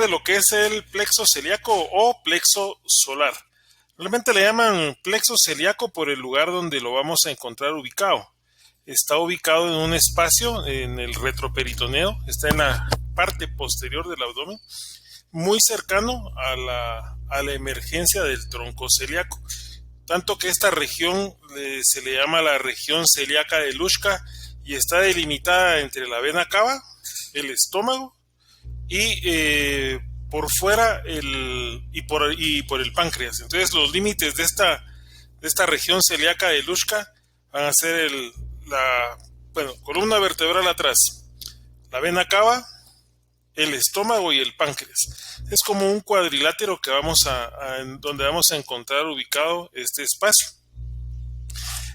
de lo que es el plexo celíaco o plexo solar. Realmente le llaman plexo celíaco por el lugar donde lo vamos a encontrar ubicado. Está ubicado en un espacio en el retroperitoneo, está en la parte posterior del abdomen, muy cercano a la emergencia del tronco celíaco. Tanto que esta región se le llama la región celíaca de Luschka y está delimitada entre la vena cava, el estómago y por fuera y por el páncreas. Entonces los límites de esta región celíaca de Luschka van a ser la columna vertebral atrás, la vena cava, el estómago y el páncreas. Es como un cuadrilátero que donde vamos a encontrar ubicado este espacio.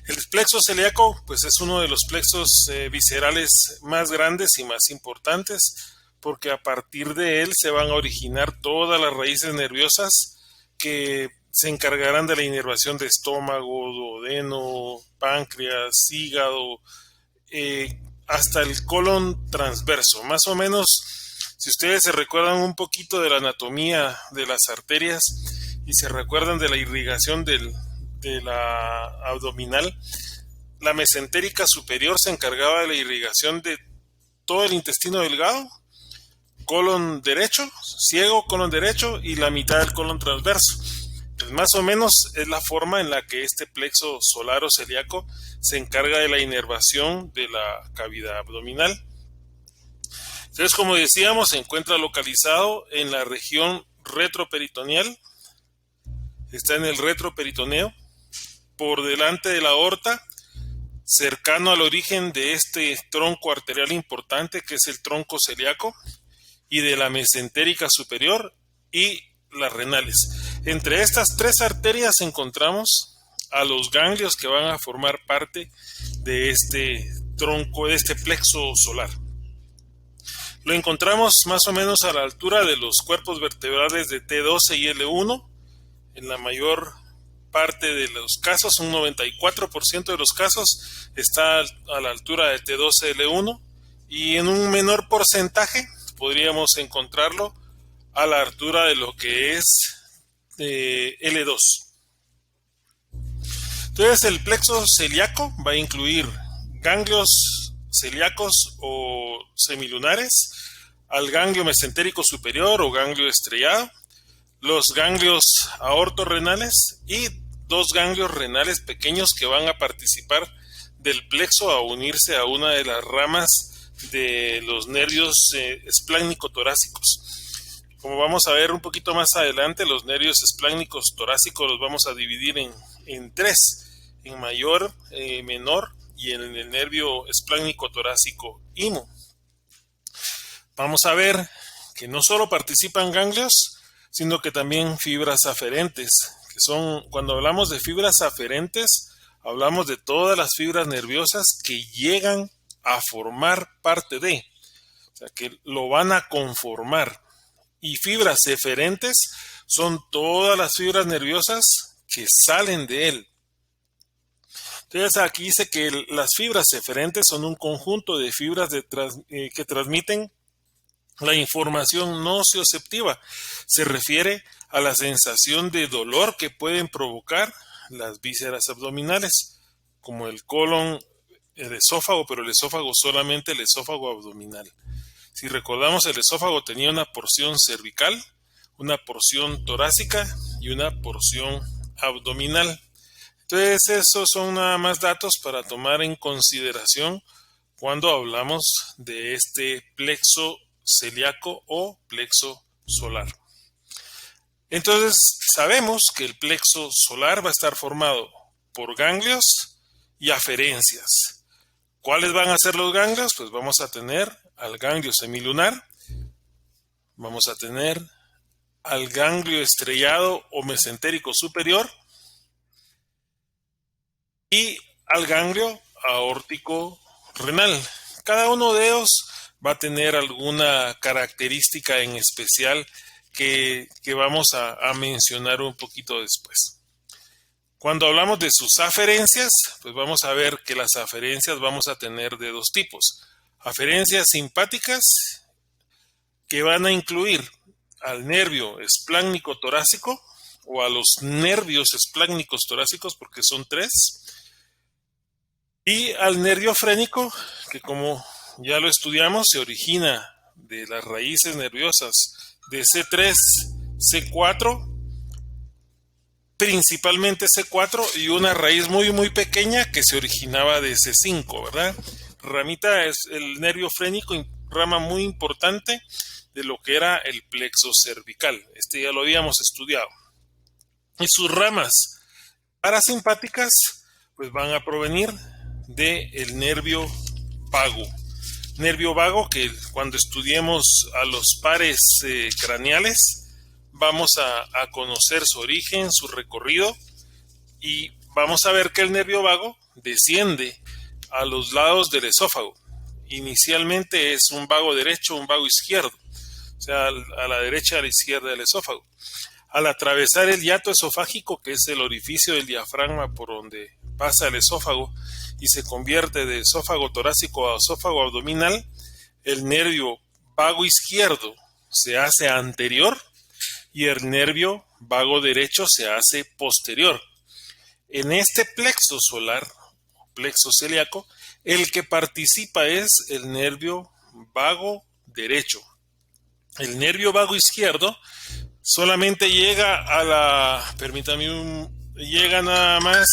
El plexo celíaco pues es uno de los plexos viscerales más grandes y más importantes, porque a partir de él se van a originar todas las raíces nerviosas que se encargarán de la inervación de estómago, duodeno, páncreas, hígado, hasta el colon transverso. Más o menos, si ustedes se recuerdan un poquito de la anatomía de las arterias y se recuerdan de la irrigación de la abdominal, la mesentérica superior se encargaba de la irrigación de todo el intestino delgado, colon derecho, ciego, colon derecho y la mitad del colon transverso. Pues más o menos es la forma en la que este plexo solar o celíaco se encarga de la inervación de la cavidad abdominal. Entonces, como decíamos, se encuentra localizado en la región retroperitoneal, está en el retroperitoneo, por delante de la aorta, cercano al origen de este tronco arterial importante que es el tronco celíaco, y de la mesentérica superior y las renales. Entre estas tres arterias encontramos a los ganglios que van a formar parte de este tronco, de este plexo solar. Lo encontramos más o menos a la altura de los cuerpos vertebrales de T12 y L1. En la mayor parte de los casos, un 94% de los casos, está a la altura de T12 L1, y en un menor porcentaje podríamos encontrarlo a la altura de lo que es L2. Entonces el plexo celíaco va a incluir ganglios celíacos o semilunares, al ganglio mesentérico superior o ganglio estrellado, los ganglios aortorrenales y dos ganglios renales pequeños que van a participar del plexo a unirse a una de las ramas de los nervios esplácnico-torácicos. Como vamos a ver un poquito más adelante, los nervios esplácnicos torácicos los vamos a dividir en tres, en mayor, menor y en el nervio esplácnico torácico IMO. Vamos a ver que no solo participan ganglios, sino que también fibras aferentes, que son, cuando hablamos de fibras aferentes, hablamos de todas las fibras nerviosas que llegan a formar parte de, o sea, que lo van a conformar. Y fibras eferentes son todas las fibras nerviosas que salen de él. Entonces aquí dice que las fibras eferentes son un conjunto de fibras que transmiten la información nocioceptiva. Se refiere a la sensación de dolor que pueden provocar las vísceras abdominales, como el colon, el esófago, pero el esófago solamente el esófago abdominal. Si recordamos, el esófago tenía una porción cervical, una porción torácica y una porción abdominal. Entonces, esos son nada más datos para tomar en consideración cuando hablamos de este plexo celíaco o plexo solar. Entonces, sabemos que el plexo solar va a estar formado por ganglios y aferencias. ¿Cuáles van a ser los ganglios? Pues vamos a tener al ganglio semilunar, vamos a tener al ganglio estrellado o mesentérico superior y al ganglio aórtico renal. Cada uno de ellos va a tener alguna característica en especial que vamos a mencionar un poquito después. Cuando hablamos de sus aferencias, pues vamos a ver que las aferencias vamos a tener de dos tipos. Aferencias simpáticas, que van a incluir al nervio espláncnico torácico o a los nervios espláncnicos torácicos, porque son tres, y al nervio frénico, que como ya lo estudiamos, se origina de las raíces nerviosas de C3, C4, principalmente C4, y una raíz muy pequeña que se originaba de C5, ¿verdad? Ramita es el nervio frénico, rama muy importante de lo que era el plexo cervical. Este ya lo habíamos estudiado. Y sus ramas parasimpáticas pues van a provenir del nervio vago. Nervio vago que cuando estudiemos a los pares craneales vamos a conocer su origen, su recorrido, y vamos a ver que el nervio vago desciende a los lados del esófago. Inicialmente es un vago derecho, un vago izquierdo, o sea, a la derecha y a la izquierda del esófago. Al atravesar el hiato esofágico, que es el orificio del diafragma por donde pasa el esófago y se convierte de esófago torácico a esófago abdominal, el nervio vago izquierdo se hace anterior y el nervio vago derecho se hace posterior. En este plexo solar, plexo celíaco, el que participa es el nervio vago derecho. El nervio vago izquierdo solamente llega a la... Permítame, llega nada más...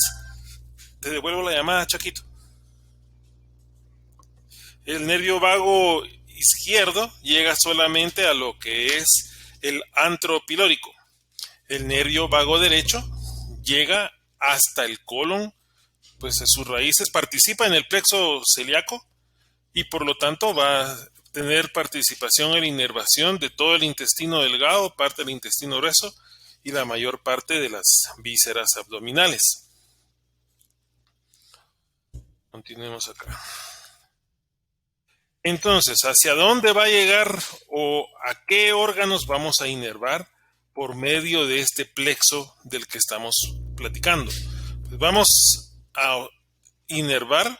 Te devuelvo la llamada, Chaquito. El nervio vago izquierdo llega solamente a lo que es el antro pilórico. El nervio vago derecho llega hasta el colon, pues en sus raíces participa en el plexo celíaco y por lo tanto va a tener participación en la inervación de todo el intestino delgado, parte del intestino grueso y la mayor parte de las vísceras abdominales. Continuemos acá. Entonces, ¿hacia dónde va a llegar o a qué órganos vamos a inervar por medio de este plexo del que estamos platicando? Pues vamos a inervar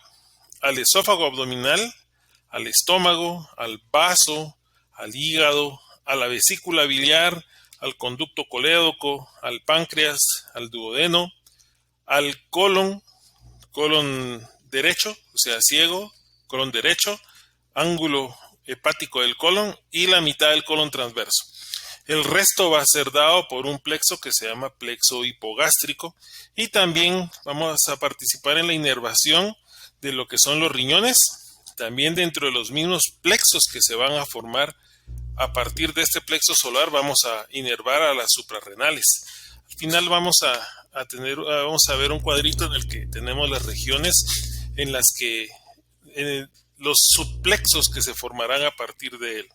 al esófago abdominal, al estómago, al vaso, al hígado, a la vesícula biliar, al conducto colédoco, al páncreas, al duodeno, al colon derecho, o sea, ciego, colon derecho, ángulo hepático del colon y la mitad del colon transverso. El resto va a ser dado por un plexo que se llama plexo hipogástrico y también vamos a participar en la inervación de lo que son los riñones, también dentro de los mismos plexos que se van a formar a partir de este plexo solar vamos a inervar a las suprarrenales. Al final vamos a ver un cuadrito en el que tenemos las regiones en las que los subplexos que se formarán a partir de él.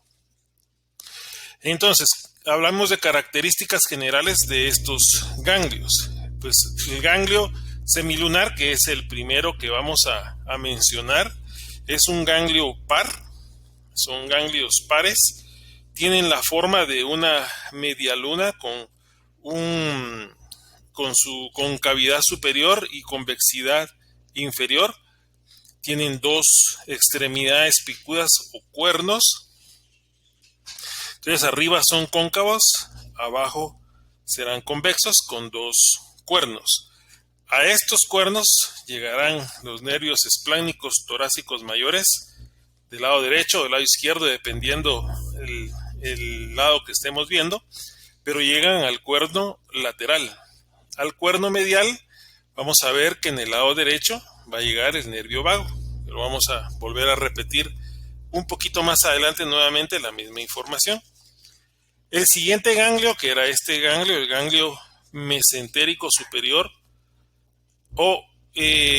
Entonces, hablamos de características generales de estos ganglios. Pues el ganglio semilunar, que es el primero que vamos a mencionar, es un ganglio par, son ganglios pares, tienen la forma de una media luna con su concavidad superior y convexidad inferior. Tienen dos extremidades picudas o cuernos. Entonces arriba son cóncavos, abajo serán convexos con dos cuernos. A estos cuernos llegarán los nervios espláncnicos torácicos mayores del lado derecho o del lado izquierdo, dependiendo el lado que estemos viendo, pero llegan al cuerno lateral. Al cuerno medial vamos a ver que en el lado derecho va a llegar el nervio vago. Lo vamos a volver a repetir un poquito más adelante nuevamente la misma información. El siguiente ganglio, que era este ganglio, el ganglio mesentérico superior o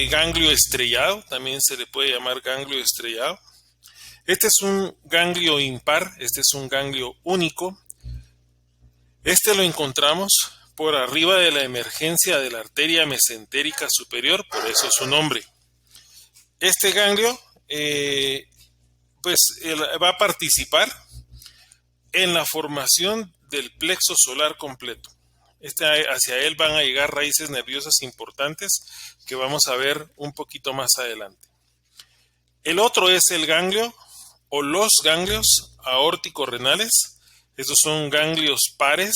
ganglio estrellado, también se le puede llamar ganglio estrellado. Este es un ganglio impar, este es un ganglio único. Este lo encontramos por arriba de la emergencia de la arteria mesentérica superior, por eso su nombre. Este ganglio va a participar en la formación del plexo solar completo. Hacia él van a llegar raíces nerviosas importantes que vamos a ver un poquito más adelante. El otro es el ganglio o los ganglios aórtico-renales. Estos son ganglios pares,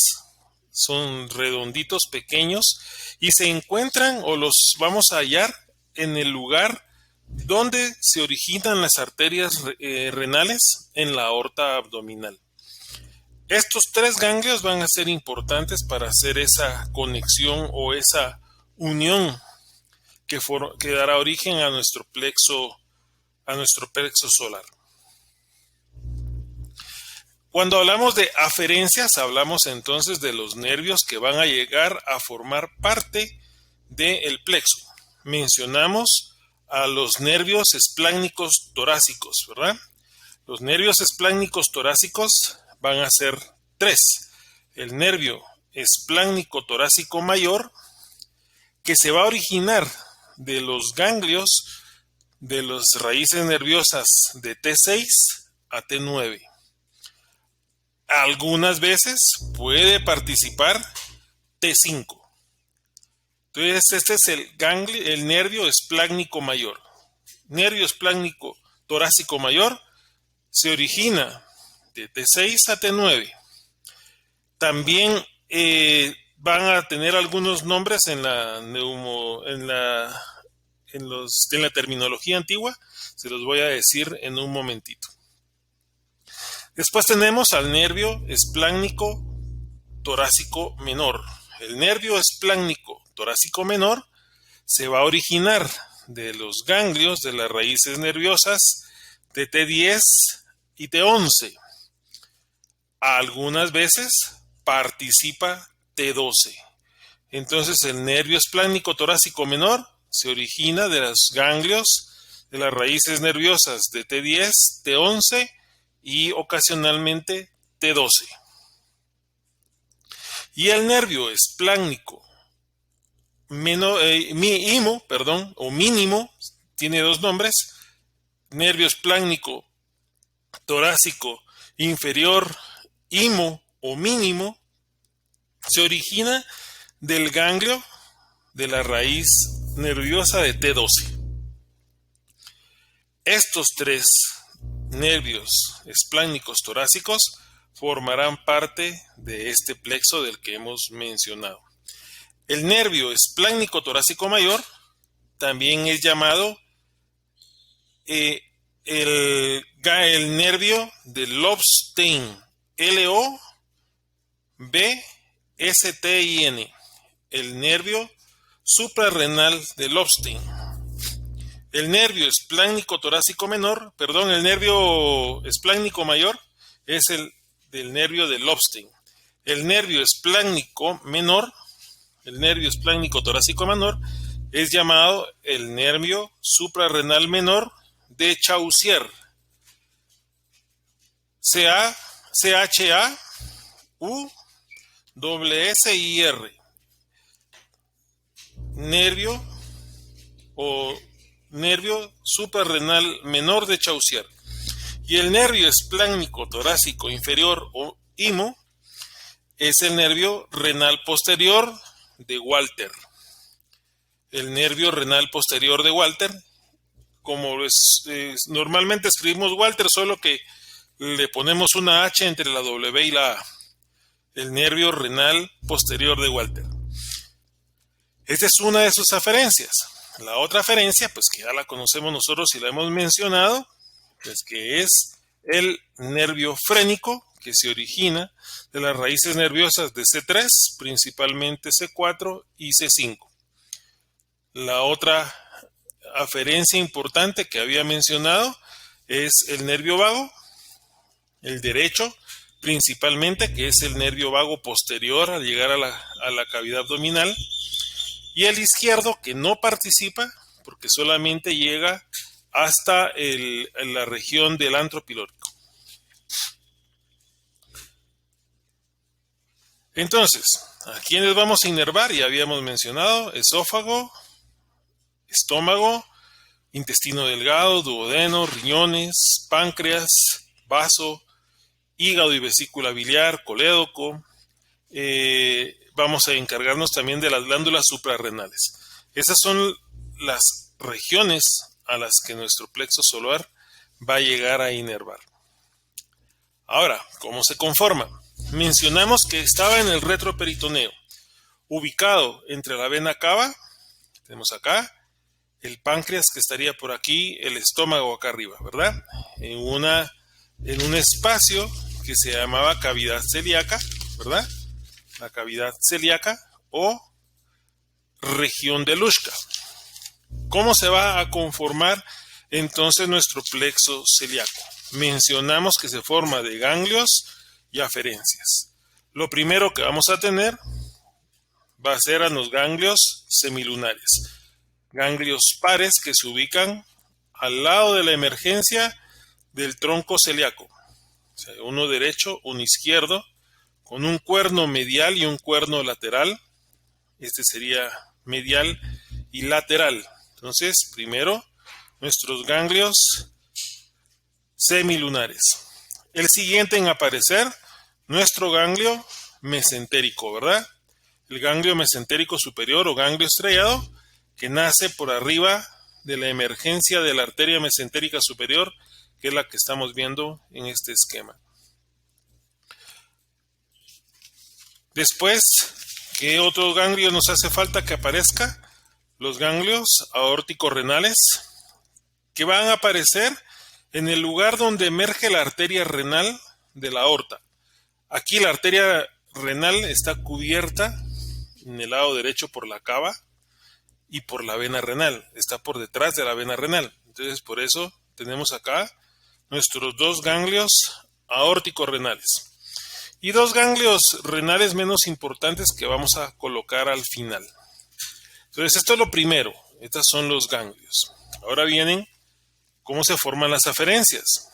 son redonditos, pequeños, y se encuentran o los vamos a hallar en el lugar donde se originan las arterias renales en la aorta abdominal. Estos tres ganglios van a ser importantes para hacer esa conexión o esa unión que dará origen a nuestro plexo solar. Cuando hablamos de aferencias, hablamos entonces de los nervios que van a llegar a formar parte del plexo. Mencionamos a los nervios espláncnicos torácicos, ¿verdad? Los nervios espláncnicos torácicos van a ser tres. El nervio espláncnico torácico mayor, que se va a originar de los ganglios de las raíces nerviosas de T6 a T9. Algunas veces puede participar T5. Entonces este es el nervio espláncnico mayor. Nervio espláncnico torácico mayor se origina de T6 a T9. También van a tener algunos nombres en la terminología antigua. Se los voy a decir en un momentito. Después tenemos al nervio espláncnico torácico menor. El nervio espláncnico torácico menor se va a originar de los ganglios de las raíces nerviosas de T10 y T11. Algunas veces participa T12. Entonces el nervio espláncnico torácico menor se origina de los ganglios de las raíces nerviosas de T10, T11 y ocasionalmente T12. Y el nervio espláncnico mínimo, tiene dos nombres: nervio espláncnico torácico inferior IMO o mínimo, se origina del ganglio de la raíz nerviosa de T12. Estos tres nervios espláncnicos torácicos formarán parte de este plexo del que hemos mencionado. El nervio espláncnico torácico mayor también es llamado el nervio de Lobstein, Lobstin, el nervio suprarrenal de Lobstein. El nervio espláncnico torácico el nervio espláncnico mayor es el del nervio de Lobstein. El nervio espláncnico menor, el nervio espláncnico torácico menor, es llamado el nervio suprarrenal menor de Chaucier. CHAUSSIR. Nervio suprarrenal menor de Chaucier. Y el nervio espláncnico torácico inferior o IMO es el nervio renal posterior de Walter. El nervio renal posterior de Walter, como normalmente escribimos Walter, solo que le ponemos una H entre la W y la A. El nervio renal posterior de Walter. Esta es una de sus aferencias. La otra aferencia, pues que ya la conocemos nosotros y la hemos mencionado, pues que es el nervio frénico, que se origina de las raíces nerviosas de C3, principalmente C4 y C5. La otra aferencia importante que había mencionado es el nervio vago, el derecho principalmente, que es el nervio vago posterior al llegar a la cavidad abdominal, y el izquierdo, que no participa porque solamente llega hasta la región del antro pilórico. Entonces, ¿a quiénes vamos a inervar? Ya habíamos mencionado: esófago, estómago, intestino delgado, duodeno, riñones, páncreas, vaso, hígado y vesícula biliar, colédoco. Vamos a encargarnos también de las glándulas suprarrenales. Esas son las regiones a las que nuestro plexo solar va a llegar a inervar. Ahora, ¿cómo se conforma? mencionamos que estaba en el retroperitoneo, ubicado entre la vena cava, tenemos acá, el páncreas que estaría por aquí, el estómago acá arriba, ¿verdad? En un espacio que se llamaba cavidad celíaca, ¿verdad? La cavidad celíaca o región de Luschka. ¿Cómo se va a conformar entonces nuestro plexo celíaco? Mencionamos que se forma de ganglios y aferencias. Lo primero que vamos a tener va a ser a los ganglios semilunares. Ganglios pares que se ubican al lado de la emergencia del tronco celíaco. O sea, uno derecho, uno izquierdo, con un cuerno medial y un cuerno lateral. Este sería medial y lateral. Entonces, primero, nuestros ganglios semilunares. El siguiente en aparecer, nuestro ganglio mesentérico, ¿verdad? El ganglio mesentérico superior o ganglio estrellado, que nace por arriba de la emergencia de la arteria mesentérica superior, que es la que estamos viendo en este esquema. Después, ¿qué otro ganglio nos hace falta que aparezca? Los ganglios aórtico-renales, que van a aparecer en el lugar donde emerge la arteria renal de la aorta. Aquí la arteria renal está cubierta en el lado derecho por la cava y por la vena renal. Está por detrás de la vena renal. Entonces, por eso tenemos acá nuestros dos ganglios aórtico-renales. Y dos ganglios renales menos importantes que vamos a colocar al final. Entonces, esto es lo primero. Estos son los ganglios. Ahora vienen cómo se forman las aferencias.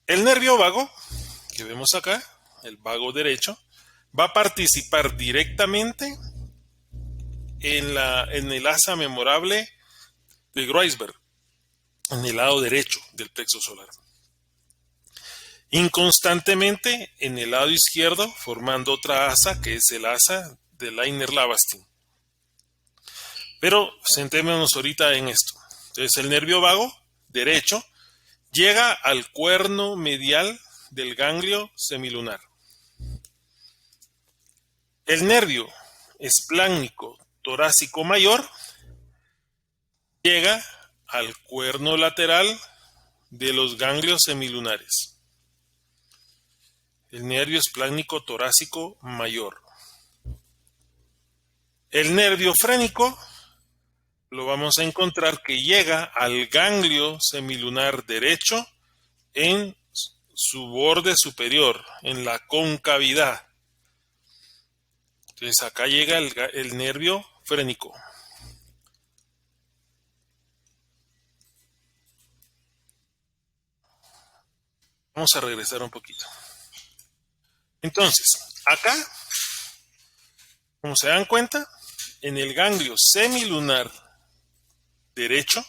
El nervio vago, que vemos acá, el vago derecho, va a participar directamente en el asa memorable de Kreuzberg, en el lado derecho del plexo solar. Inconstantemente en el lado izquierdo, formando otra asa que es el asa de Leiner-Lavastin. Pero centrémonos ahorita en esto. Entonces el nervio vago derecho llega al cuerno medial del ganglio semilunar. El nervio espláncnico torácico mayor llega al cuerno lateral de los ganglios semilunares. El nervio espláncnico torácico mayor. El nervio frénico lo vamos a encontrar que llega al ganglio semilunar derecho en su borde superior, en la concavidad. Entonces acá llega el nervio frénico. Vamos a regresar un poquito. Entonces, acá, como se dan cuenta, en el ganglio semilunar derecho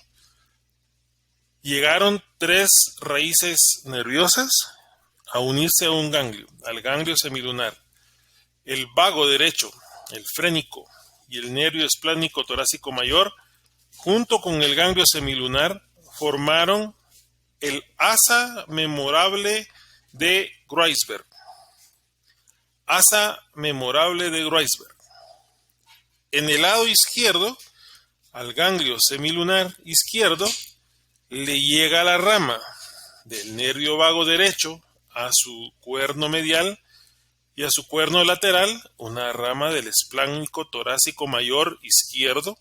llegaron tres raíces nerviosas a unirse a un ganglio, al ganglio semilunar. El vago derecho, el frénico y el nervio espláncnico torácico mayor, junto con el ganglio semilunar, formaron el asa memorable de Kreuzberg. Asa memorable de Kreuzberg. En el lado izquierdo, al ganglio semilunar izquierdo, le llega la rama del nervio vago derecho a su cuerno medial y a su cuerno lateral, una rama del espláncnico torácico mayor izquierdo,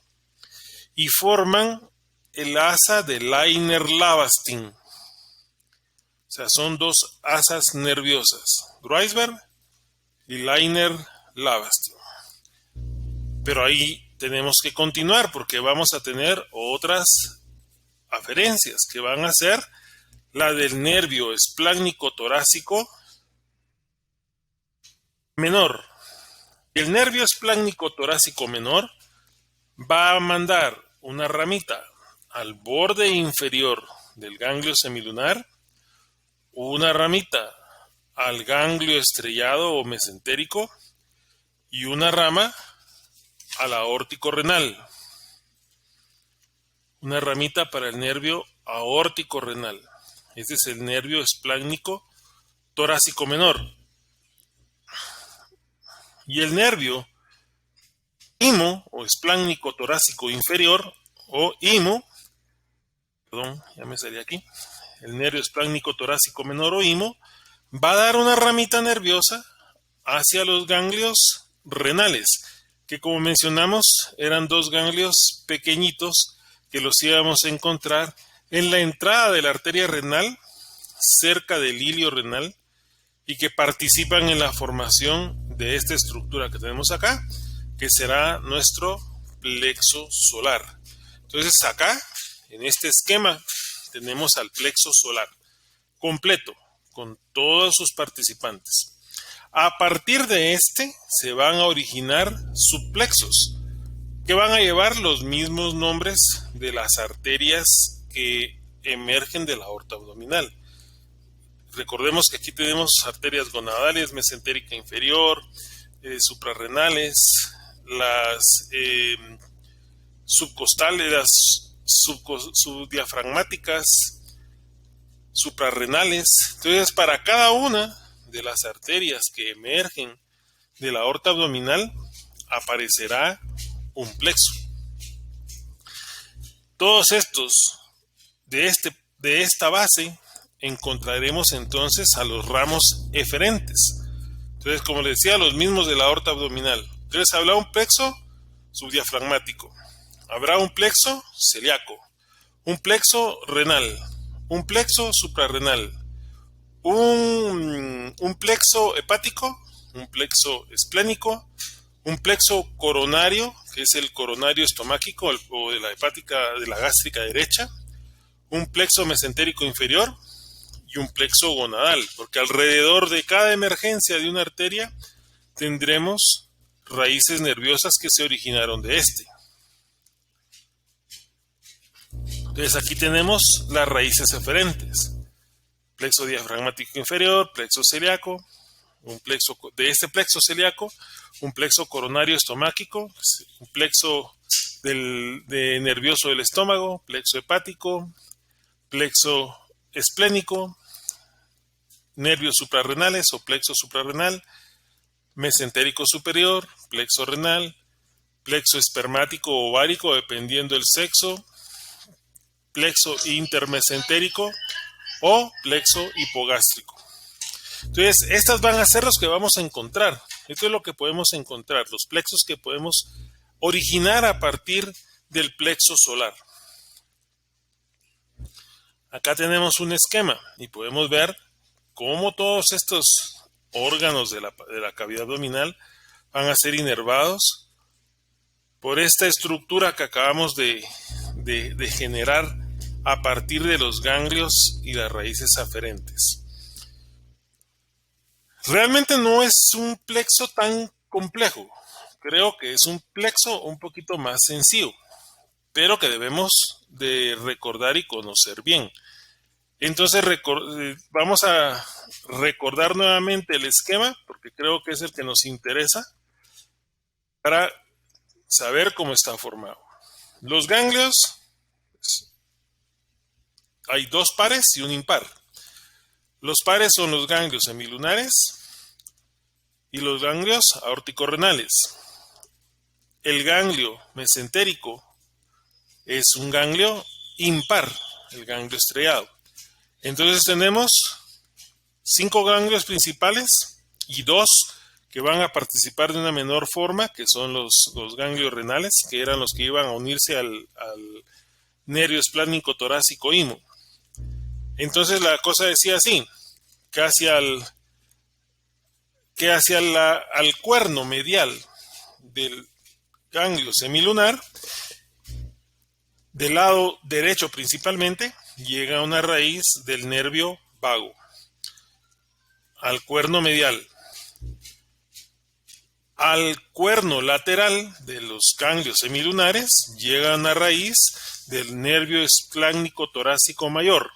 y forman el asa de Leiner-Lavastin. O sea, son dos asas nerviosas, Kreuzberg y Leiner-Lavastin. Pero ahí tenemos que continuar porque vamos a tener otras aferencias que van a ser la del nervio espláncnico torácico menor. El nervio espláncnico torácico menor va a mandar una ramita al borde inferior del ganglio semilunar, una ramita al ganglio estrellado o mesentérico y una rama al aórtico renal. Una ramita para el nervio aórtico renal. Este es el nervio espláncnico torácico menor. Y el nervio IMO o espláncnico torácico inferior o IMO, perdón, ya me salí aquí, el nervio espláncnico torácico menor o IMO, va a dar una ramita nerviosa hacia los ganglios renales, que como mencionamos eran dos ganglios pequeñitos que los íbamos a encontrar en la entrada de la arteria renal, cerca del hilio renal, y que participan en la formación de esta estructura que tenemos acá, que será nuestro plexo solar. Entonces acá, en este esquema, tenemos al plexo solar completo, con todos sus participantes. A partir de este se van a originar subplexos, que van a llevar los mismos nombres de las arterias que emergen de la aorta abdominal. Recordemos que aquí tenemos arterias gonadales, mesentérica inferior, suprarrenales, las subcostales, las subdiafragmáticas, suprarrenales. Entonces, para cada una de las arterias que emergen de la aorta abdominal aparecerá un plexo. Todos estos de esta base encontraremos entonces a los ramos eferentes. Entonces, como les decía, los mismos de la aorta abdominal. Entonces, habrá un plexo subdiafragmático, habrá un plexo celíaco, un plexo renal, un plexo suprarrenal, un plexo hepático, un plexo esplénico, un plexo coronario, que es el coronario estomáquico o de la hepática, de la gástrica derecha, un plexo mesentérico inferior y un plexo gonadal, porque alrededor de cada emergencia de una arteria tendremos raíces nerviosas que se originaron de este. Entonces aquí tenemos las raíces eferentes: plexo diafragmático inferior, plexo celíaco, de este plexo celíaco, un plexo coronario estomáquico, un plexo nervioso del estómago, plexo hepático, plexo esplénico, nervios suprarrenales o plexo suprarrenal, mesentérico superior, plexo renal, plexo espermático o ovárico dependiendo del sexo, plexo intermesentérico o plexo hipogástrico. Entonces, estas van a ser los que vamos a encontrar. Esto es lo que podemos encontrar, los plexos que podemos originar a partir del plexo solar. Acá tenemos un esquema y podemos ver cómo todos estos órganos de la cavidad abdominal van a ser inervados por esta estructura que acabamos de generar a partir de los ganglios y las raíces aferentes. Realmente no es un plexo tan complejo. Creo que es un plexo un poquito más sencillo, pero que debemos de recordar y conocer bien. Entonces vamos a recordar nuevamente el esquema, porque creo que es el que nos interesa para saber cómo está formado. Los ganglios, pues, hay dos pares y un impar. Los pares son los ganglios semilunares y los ganglios aórtico-renales. El ganglio mesentérico es un ganglio impar, el ganglio estrellado. Entonces tenemos 5 ganglios principales y 2 que van a participar de una menor forma, que son los ganglios renales, que eran los que iban a unirse al nervio espláncnico torácico IMO. Entonces la cosa decía así, que hacia al cuerno medial del ganglio semilunar, del lado derecho principalmente, llega una raíz del nervio vago al cuerno medial. Al cuerno lateral de los ganglios semilunares llega una raíz del nervio espláncnico torácico mayor,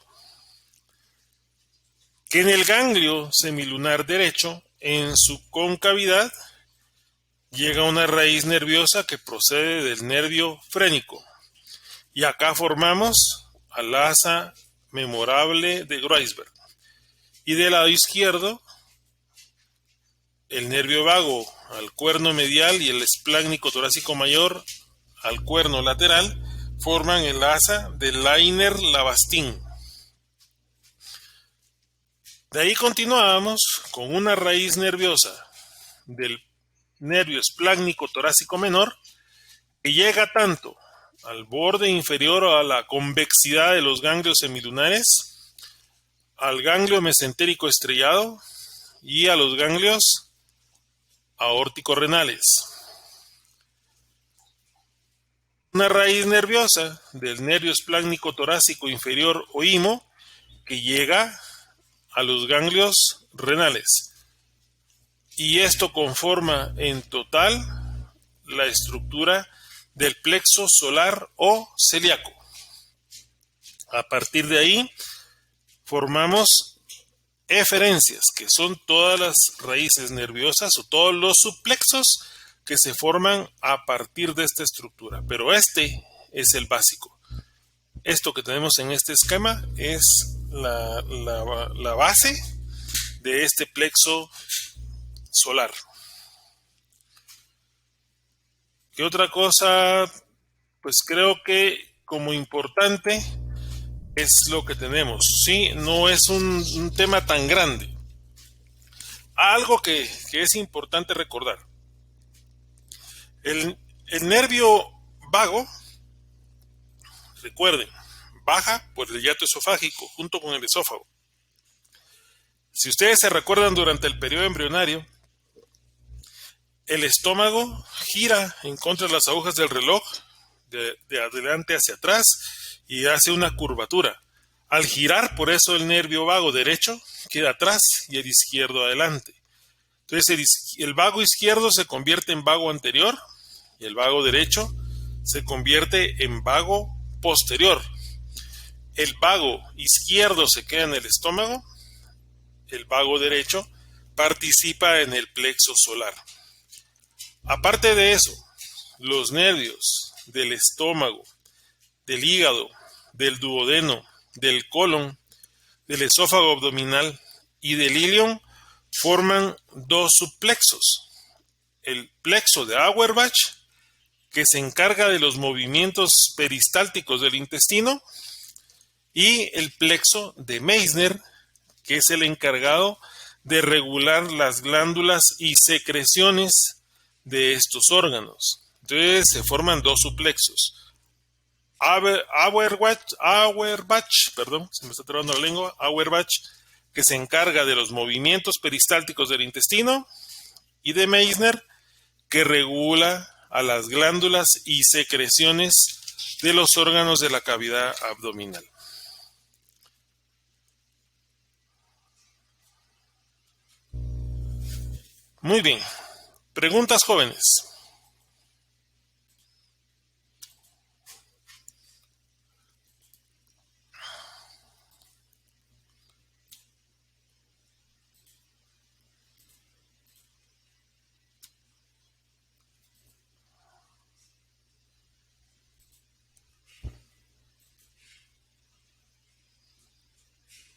que en el ganglio semilunar derecho, en su concavidad, llega una raíz nerviosa que procede del nervio frénico. Y acá formamos al asa memorable de Kreuzberg. Y del lado izquierdo, el nervio vago al cuerno medial y el esplácnico torácico mayor al cuerno lateral forman el asa del Lainer-Lavastin. De ahí continuamos con una raíz nerviosa del nervio esplácnico torácico menor que llega tanto al borde inferior a la convexidad de los ganglios semilunares, al ganglio mesentérico estrellado y a los ganglios aórtico-renales. Una raíz nerviosa del nervio esplácnico torácico inferior o IMO que llega a los ganglios renales. Y esto conforma en total la estructura del plexo solar o celíaco. A partir de ahí formamos eferencias, que son todas las raíces nerviosas o todos los subplexos que se forman a partir de esta estructura. Pero este es el básico. Esto que tenemos en este esquema es la base de este plexo solar. ¿Qué otra cosa? Pues creo que como importante es lo que tenemos. Sí, no es un tema tan grande. Algo que es importante recordar. El nervio vago, recuerden, baja por el hiato esofágico junto con el esófago. Si ustedes se recuerdan, durante el periodo embrionario, el estómago gira en contra de las agujas del reloj, de adelante hacia atrás, y hace una curvatura. Al girar, por eso el nervio vago derecho queda atrás y el izquierdo adelante. Entonces el vago izquierdo se convierte en vago anterior y el vago derecho se convierte en vago posterior. El vago izquierdo se queda en el estómago, el vago derecho participa en el plexo solar. Aparte de eso, los nervios del estómago, del hígado, del duodeno, del colon, del esófago abdominal y del ilion forman dos subplexos. El plexo de Auerbach, que se encarga de los movimientos peristálticos del intestino, y el plexo de Meissner, que es el encargado de regular las glándulas y secreciones de estos órganos. Entonces se forman dos subplexos. Auerbach, se me está trabando la lengua. Auerbach, que se encarga de los movimientos peristálticos del intestino, y de Meissner, que regula a las glándulas y secreciones de los órganos de la cavidad abdominal. Muy bien. Preguntas, jóvenes.